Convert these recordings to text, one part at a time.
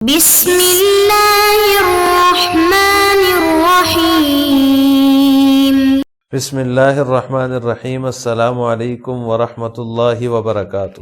بسم اللہ الرحمن الرحیم۔ بسم اللہ الرحمن الرحیم۔ السلام علیکم ورحمۃ اللہ وبرکاتہ۔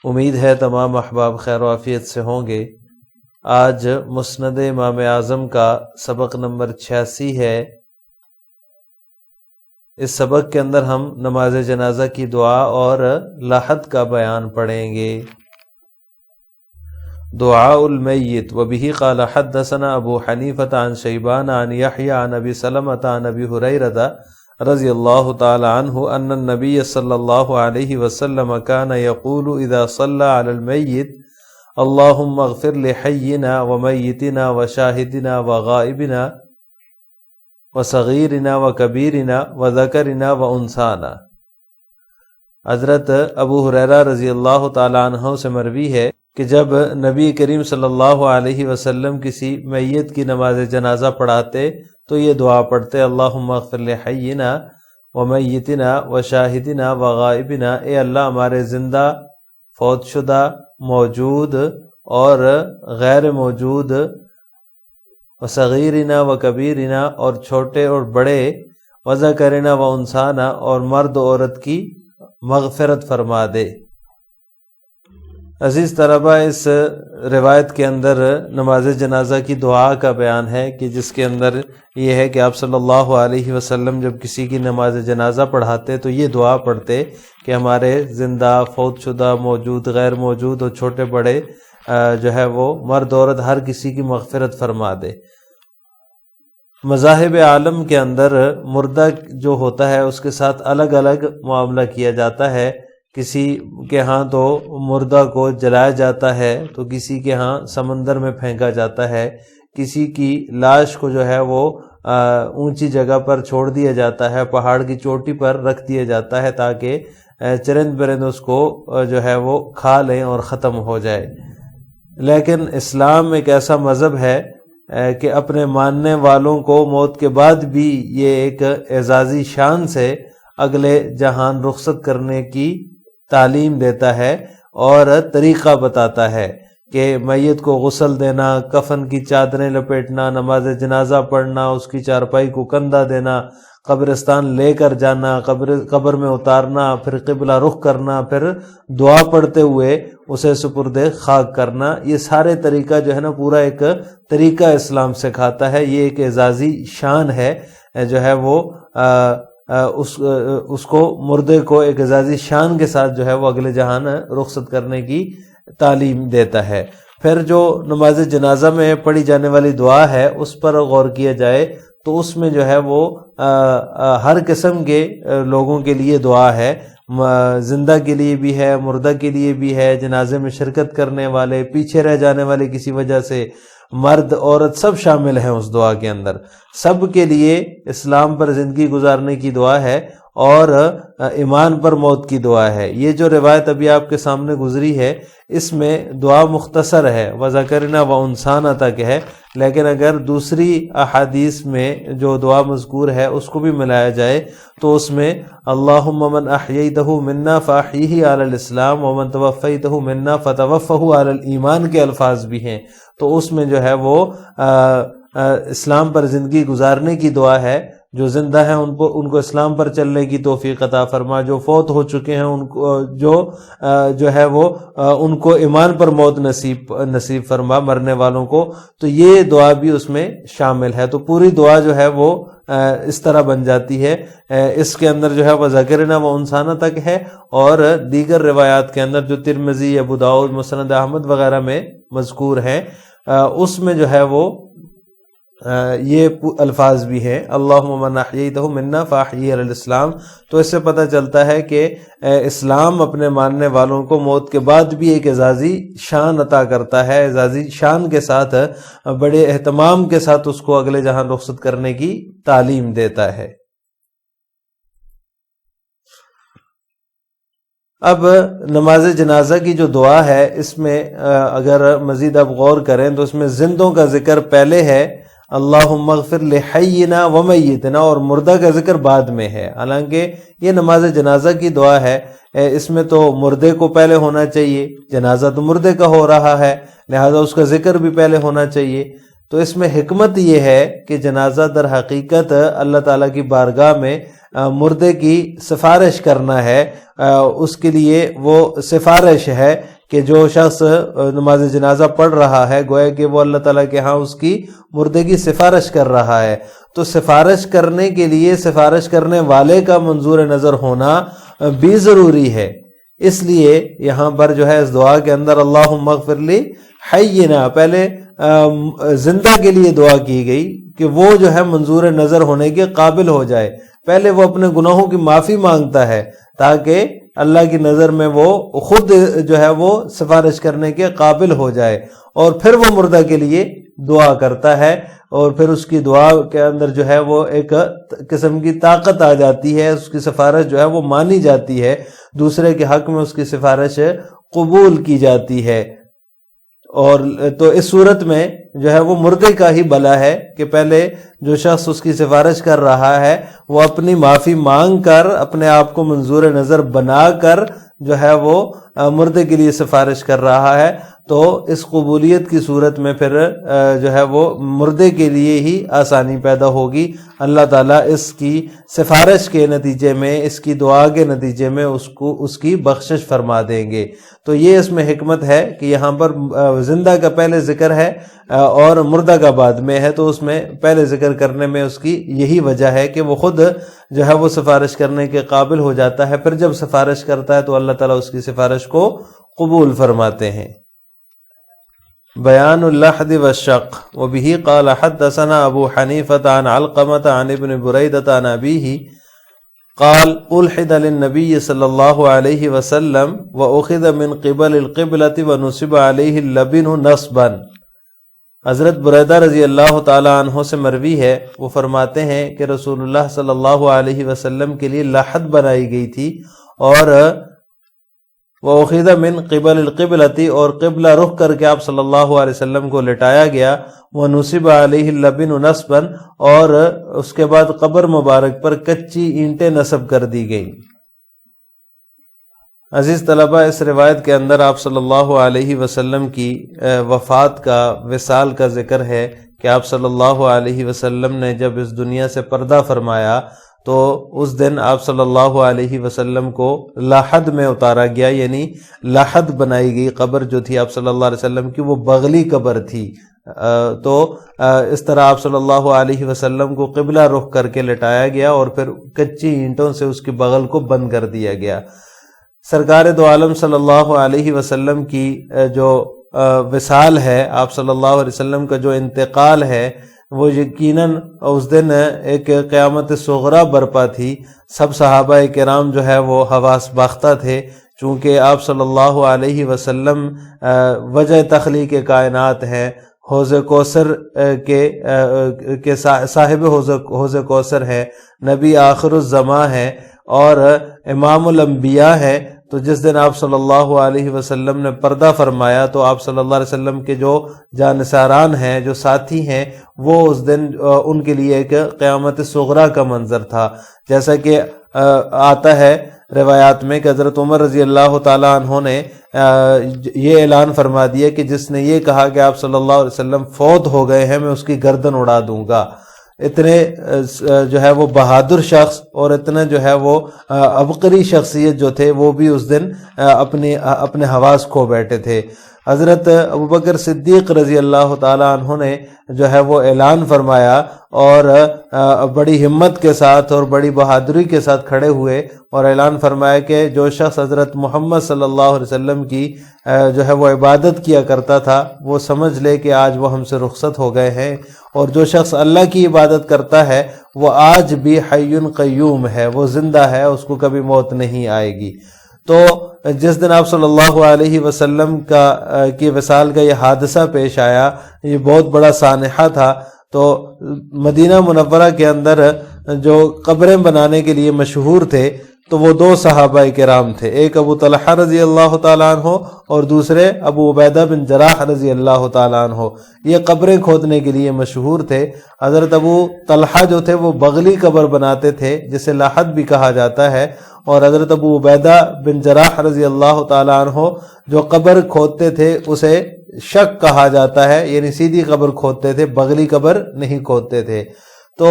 امید ہے تمام احباب خیر و عافیت سے ہوں گے۔ آج مسند امام اعظم کا سبق نمبر 86 ہے۔ اس سبق کے اندر ہم نماز جنازہ کی دعا اور لاحت کا بیان پڑھیں گے۔ دعاء المیت وبه قال حدثنا ابو حنیفۃ عن شیبان عن یحیی عن ابی سلمۃ عن ابی ہریرہ رضی اللہ تعالی عنہ ان النبی صلی اللہ علیہ وسلم كان يقول اذا صلى على الميت اللهم اغفر لحينا وميتنا وشاهدنا وغائبنا وصغیرنا وکبیرنا وذکرنا وانثانا۔ حضرت ابو ہریرہ رضی اللہ تعالی عنہ سے مروی ہے کہ جب نبی کریم صلی اللہ علیہ وسلم کسی میت کی نماز جنازہ پڑھاتے تو یہ دعا پڑھتے، اللہم اغفر لحینا ومیتنا وشاہدنا وغائبنا، اے اللہ ہمارے زندہ، فوت شدہ، موجود اور غیر موجود، وصغیرنا وکبیرنا اور چھوٹے اور بڑے، وذکرنا وانثانا اور مرد و عورت کی مغفرت فرما دے۔ عزیز طلبہ، اس روایت کے اندر نماز جنازہ کی دعا کا بیان ہے کہ جس کے اندر یہ ہے کہ آپ صلی اللہ علیہ وسلم جب کسی کی نماز جنازہ پڑھاتے تو یہ دعا پڑھتے کہ ہمارے زندہ، فوت شدہ، موجود، غیر موجود اور چھوٹے بڑے جو ہے وہ مرد عورت ہر کسی کی مغفرت فرما دے۔ مذاہب عالم کے اندر مردہ جو ہوتا ہے اس کے ساتھ الگ الگ معاملہ کیا جاتا ہے۔ کسی کے ہاں تو مردہ کو جلایا جاتا ہے تو کسی کے ہاں سمندر میں پھینکا جاتا ہے، کسی کی لاش کو جو ہے وہ اونچی جگہ پر چھوڑ دیا جاتا ہے، پہاڑ کی چوٹی پر رکھ دیا جاتا ہے تاکہ چرند پرند اس کو جو ہے وہ کھا لیں اور ختم ہو جائے۔ لیکن اسلام ایک ایسا مذہب ہے کہ اپنے ماننے والوں کو موت کے بعد بھی یہ ایک اعزازی شان سے اگلے جہان رخصت کرنے کی تعلیم دیتا ہے اور طریقہ بتاتا ہے کہ میت کو غسل دینا، کفن کی چادریں لپیٹنا، نماز جنازہ پڑھنا، اس کی چارپائی کو کندھا دینا، قبرستان لے کر جانا، قبر میں اتارنا، پھر قبلہ رخ کرنا، پھر دعا پڑھتے ہوئے اسے سپرد خاک کرنا، یہ سارے طریقہ جو ہے نا پورا ایک طریقہ اسلام سکھاتا ہے۔ یہ ایک اعزازی شان ہے جو ہے وہ اس کو مردے کو ایک اعزازی شان کے ساتھ جو ہے وہ اگلے جہان رخصت کرنے کی تعلیم دیتا ہے۔ پھر جو نماز جنازہ میں پڑھی جانے والی دعا ہے اس پر غور کیا جائے تو اس میں جو ہے وہ ہر قسم کے لوگوں کے لیے دعا ہے، زندہ کے لیے بھی ہے، مردہ کے لیے بھی ہے، جنازے میں شرکت کرنے والے، پیچھے رہ جانے والے کسی وجہ سے، مرد عورت سب شامل ہیں اس دعا کے اندر۔ سب کے لیے اسلام پر زندگی گزارنے کی دعا ہے اور ایمان پر موت کی دعا ہے۔ یہ جو روایت ابھی آپ کے سامنے گزری ہے اس میں دعا مختصر ہے، وذکرنا وانثانا تک ہے، لیکن اگر دوسری احادیث میں جو دعا مذکور ہے اس کو بھی ملایا جائے تو اس میں اللہم من احییتہ منا فاحیہ علی الاسلام ومن توفیتہ منا فتوفہ علی الایمان کے الفاظ بھی ہیں، تو اس میں جو ہے وہ اسلام پر زندگی گزارنے کی دعا ہے۔ جو زندہ ہیں ان کو اسلام پر چلنے کی توفیق عطا فرما، جو فوت ہو چکے ہیں ان کو جو ہے وہ ان کو ایمان پر موت نصیب فرما، مرنے والوں کو، تو یہ دعا بھی اس میں شامل ہے۔ تو پوری دعا جو ہے وہ اس طرح بن جاتی ہے۔ اس کے اندر جو ہے وہ ذکرنا و انسانہ تک ہے، اور دیگر روایات کے اندر جو ترمذی، ابو داؤد، مسند احمد وغیرہ میں مذکور ہیں اس میں جو ہے وہ یہ الفاظ بھی ہیں، اللہم من احییتہ منا فاحیہ علی الاسلام۔ تو اس سے پتہ چلتا ہے کہ اسلام اپنے ماننے والوں کو موت کے بعد بھی ایک اعزازی شان عطا کرتا ہے، اعزازی شان کے ساتھ بڑے اہتمام کے ساتھ اس کو اگلے جہاں رخصت کرنے کی تعلیم دیتا ہے۔ اب نماز جنازہ کی جو دعا ہے اس میں اگر مزید آپ غور کریں تو اس میں زندوں کا ذکر پہلے ہے اللہم اغفر لحینا ومیتنا، اور مردہ کا ذکر بعد میں ہے، حالانکہ یہ نماز جنازہ کی دعا ہے، اس میں تو مردے کو پہلے ہونا چاہیے، جنازہ تو مردے کا ہو رہا ہے، لہذا اس کا ذکر بھی پہلے ہونا چاہیے۔ تو اس میں حکمت یہ ہے کہ جنازہ در حقیقت اللہ تعالیٰ کی بارگاہ میں مردے کی سفارش کرنا ہے، اس کے لیے وہ سفارش ہے کہ جو شخص نماز جنازہ پڑھ رہا ہے گویا کہ وہ اللہ تعالیٰ کے ہاں اس کی مردے کی سفارش کر رہا ہے۔ تو سفارش کرنے کے لیے سفارش کرنے والے کا منظور نظر ہونا بھی ضروری ہے، اس لیے یہاں پر جو ہے اس دعا کے اندر اللہم اغفر لی حینا، پہلے زندہ کے لیے دعا کی گئی کہ وہ جو ہے منظور نظر ہونے کے قابل ہو جائے، پہلے وہ اپنے گناہوں کی معافی مانگتا ہے تاکہ اللہ کی نظر میں وہ خود جو ہے وہ سفارش کرنے کے قابل ہو جائے، اور پھر وہ مردہ کے لیے دعا کرتا ہے، اور پھر اس کی دعا کے اندر جو ہے وہ ایک قسم کی طاقت آ جاتی ہے، اس کی سفارش جو ہے وہ مانی جاتی ہے، دوسرے کے حق میں اس کی سفارش قبول کی جاتی ہے۔ اور تو اس صورت میں جو ہے وہ مردے کا ہی بھلا ہے کہ پہلے جو شخص اس کی سفارش کر رہا ہے وہ اپنی معافی مانگ کر اپنے آپ کو منظور نظر بنا کر جو ہے وہ مردے کے لیے سفارش کر رہا ہے، تو اس قبولیت کی صورت میں پھر جو ہے وہ مردے کے لیے ہی آسانی پیدا ہوگی، اللہ تعالیٰ اس کی سفارش کے نتیجے میں، اس کی دعا کے نتیجے میں اس کی بخشش فرما دیں گے۔ تو یہ اس میں حکمت ہے کہ یہاں پر زندہ کا پہلے ذکر ہے اور مردہ کا بعد میں ہے، تو اس میں پہلے ذکر کرنے میں اس کی یہی وجہ ہے کہ وہ خود جو ہے وہ سفارش کرنے کے قابل ہو جاتا ہے، پھر جب سفارش کرتا ہے تو اللہ تعالیٰ اس کی سفارش کو قبول فرماتے ہیں۔ بیان اللحد والشق وبه قال حدثنا ابو حنیفة عن علقمة عن ابن بریدة عن ابیہ قال الحد للنبی صلی اللہ علیہ وسلم واخذ من قبل القبلة ونصب علیہ اللبن نصبا۔ حضرت بریدہ رضی اللہ تعالی عنہ سے مروی ہے، وہ فرماتے ہیں کہ رسول اللہ صلی اللہ علیہ وسلم کے لیے لحد بنائی گئی تھی، اور وَأُخِذَ مِن قِبَلِ الْقِبْلَةِ، اور قبلہ رخ کر کے آپ صلی اللہ علیہ وسلم کو لٹایا گیا، وَنُصِبَ عَلَيْهِ اللَّبِنُ نَصْبًا، اور اس کے بعد قبر مبارک پر کچی اینٹیں نصب کر دی گئیں۔ عزیز طلبہ، اس روایت کے اندر آپ صلی اللہ علیہ وسلم کی وفات کا، وصال کا ذکر ہے کہ آپ صلی اللہ علیہ وسلم نے جب اس دنیا سے پردہ فرمایا تو اس دن آپ صلی اللہ علیہ وسلم کو لاحد میں اتارا گیا، یعنی لاحد بنائی گئی قبر جو تھی آپ صلی اللہ علیہ وسلم کی، وہ بغلی قبر تھی۔ تو اس طرح آپ صلی اللہ علیہ وسلم کو قبلہ رخ کر کے لٹایا گیا اور پھر کچی اینٹوں سے اس کی بغل کو بند کر دیا گیا۔ سرکار دو عالم صلی اللہ علیہ وسلم کی جو وصال ہے، آپ صلی اللہ علیہ وسلم کا جو انتقال ہے، وہ یقیناً اس دن ایک قیامت صغریٰ برپا تھی۔ سب صحابہ کرام جو ہے وہ حواس باختہ تھے، چونکہ آپ صلی اللہ علیہ وسلم وجہ تخلیق کائنات ہیں، حوض کوثر کے صاحب حوض کوثر ہے، نبی آخر الزماں ہے اور امام الانبیاء ہے۔ تو جس دن آپ صلی اللہ علیہ وسلم نے پردہ فرمایا تو آپ صلی اللہ علیہ وسلم کے جو جانثاران ہیں، جو ساتھی ہیں، وہ اس دن ان کے لیے ایک قیامت صغریٰ کا منظر تھا، جیسا کہ آتا ہے روایات میں کہ حضرت عمر رضی اللہ تعالیٰ عنہ نے یہ اعلان فرما دیا کہ جس نے یہ کہا کہ آپ صلی اللہ علیہ وسلم فوت ہو گئے ہیں، میں اس کی گردن اڑا دوں گا۔ اتنے جو ہے وہ بہادر شخص اور اتنے جو ہے وہ عبقری شخصیت جو تھے، وہ بھی اس دن اپنے حواس کھو بیٹھے تھے۔ حضرت ابوبکر صدیق رضی اللہ تعالیٰ عنہ نے جو ہے وہ اعلان فرمایا اور بڑی ہمت کے ساتھ اور بڑی بہادری کے ساتھ کھڑے ہوئے اور اعلان فرمایا کہ جو شخص حضرت محمد صلی اللہ علیہ وسلم کی جو ہے وہ عبادت کیا کرتا تھا، وہ سمجھ لے کہ آج وہ ہم سے رخصت ہو گئے ہیں، اور جو شخص اللہ کی عبادت کرتا ہے وہ آج بھی حی قیوم ہے، وہ زندہ ہے، اس کو کبھی موت نہیں آئے گی۔ تو جس دن آپ صلی اللہ علیہ وسلم کی وصال کا یہ حادثہ پیش آیا، یہ بہت بڑا سانحہ تھا۔ تو مدینہ منورہ کے اندر جو قبریں بنانے کے لیے مشہور تھے تو وہ دو صحابہ کرام تھے، ایک ابو طلحہ رضی اللہ تعالیٰ عنہ اور دوسرے ابو عبیدہ بن جراح رضی اللہ تعالیٰ عنہ۔ یہ قبریں کھودنے کے لیے مشہور تھے۔ حضرت ابو طلحہ جو تھے وہ بغلی قبر بناتے تھے جسے لحد بھی کہا جاتا ہے، اور حضرت ابو عبیدہ بن جراح رضی اللہ تعالیٰ عنہ جو قبر کھودتے تھے اسے شق کہا جاتا ہے، یعنی سیدھی قبر کھودتے تھے، بغلی قبر نہیں کھودتے تھے۔ تو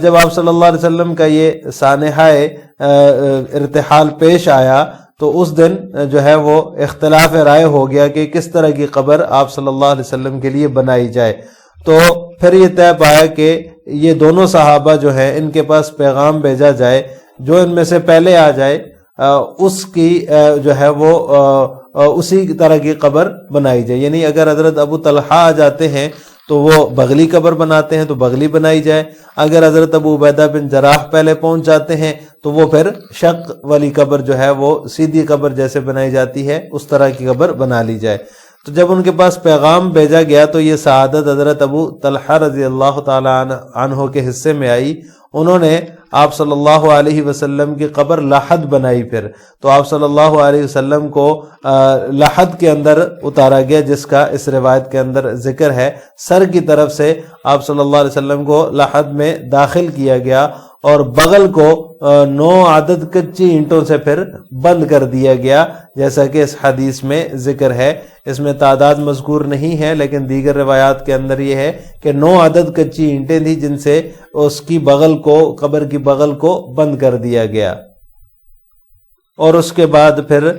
جب آپ صلی اللہ علیہ وسلم کا یہ سانحہ ارتحال پیش آیا تو اس دن جو ہے وہ اختلاف رائے ہو گیا کہ کس طرح کی قبر آپ صلی اللہ علیہ وسلم کے لیے بنائی جائے۔ تو پھر یہ طے پایا کہ یہ دونوں صحابہ جو ہیں ان کے پاس پیغام بھیجا جائے، جو ان میں سے پہلے آ جائے اس کی جو ہے وہ اسی طرح کی قبر بنائی جائے۔ یعنی اگر حضرت ابو طلحہ آ جاتے ہیں تو وہ بغلی قبر بناتے ہیں تو بغلی بنائی جائے، اگر حضرت ابو عبیدہ بن جراح پہلے پہنچ جاتے ہیں تو وہ پھر شق والی قبر جو ہے وہ سیدھی قبر جیسے بنائی جاتی ہے اس طرح کی قبر بنا لی جائے۔ تو جب ان کے پاس پیغام بھیجا گیا تو یہ سعادت حضرت ابو طلحہ رضی اللہ تعالی عنہ کے حصے میں آئی، انہوں نے آپ صلی اللہ علیہ وسلم کی قبر لحد بنائی۔ پھر تو آپ صلی اللہ علیہ وسلم کو لحد کے اندر اتارا گیا، جس کا اس روایت کے اندر ذکر ہے۔ سر کی طرف سے آپ صلی اللہ علیہ وسلم کو لحد میں داخل کیا گیا اور بغل کو 9 عدد کچی اینٹوں سے پھر بند کر دیا گیا، جیسا کہ اس حدیث میں ذکر ہے۔ اس میں تعداد مذکور نہیں ہے لیکن دیگر روایات کے اندر یہ ہے کہ 9 عدد کچی اینٹیں تھیں جن سے اس کی بغل کو، قبر کی بغل کو بند کر دیا گیا، اور اس کے بعد پھر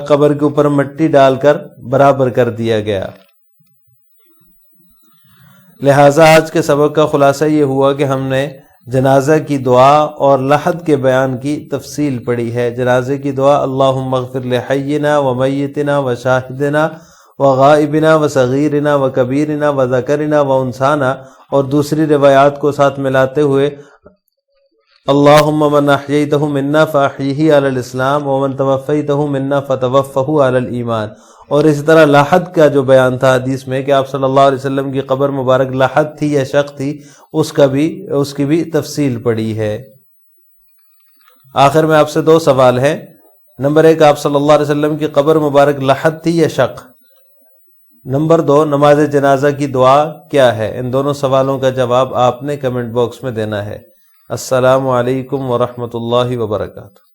قبر کے اوپر مٹی ڈال کر برابر کر دیا گیا۔ لہٰذا آج کے سبق کا خلاصہ یہ ہوا کہ ہم نے جنازہ کی دعا اور لحد کے بیان کی تفصیل پڑھی ہے۔ جنازے کی دعا اللہم اغفر لحینا و میتنا و شاہدنا و غائبنا و صغیرنا و کبیرنا و ذکرنا و انسانا، اور دوسری روایات کو ساتھ ملاتے ہوئے اللہم من احییتہ منا فاحیہ علی الاسلام ومن توفیتہ منا فتوفہ علی الایمان۔ اور اسی طرح لحد کا جو بیان تھا حدیث میں کہ آپ صلی اللہ علیہ وسلم کی قبر مبارک لحد تھی یا شق تھی، اس کی بھی تفصیل پڑی ہے۔ آخر میں آپ سے 2 سوال ہیں۔ نمبر 1، آپ صلی اللہ علیہ وسلم کی قبر مبارک لحد تھی یا شق؟ نمبر 2، نماز جنازہ کی دعا کیا ہے؟ ان دونوں سوالوں کا جواب آپ نے کمنٹ باکس میں دینا ہے۔ السلام علیکم ورحمۃ اللہ وبرکاتہ۔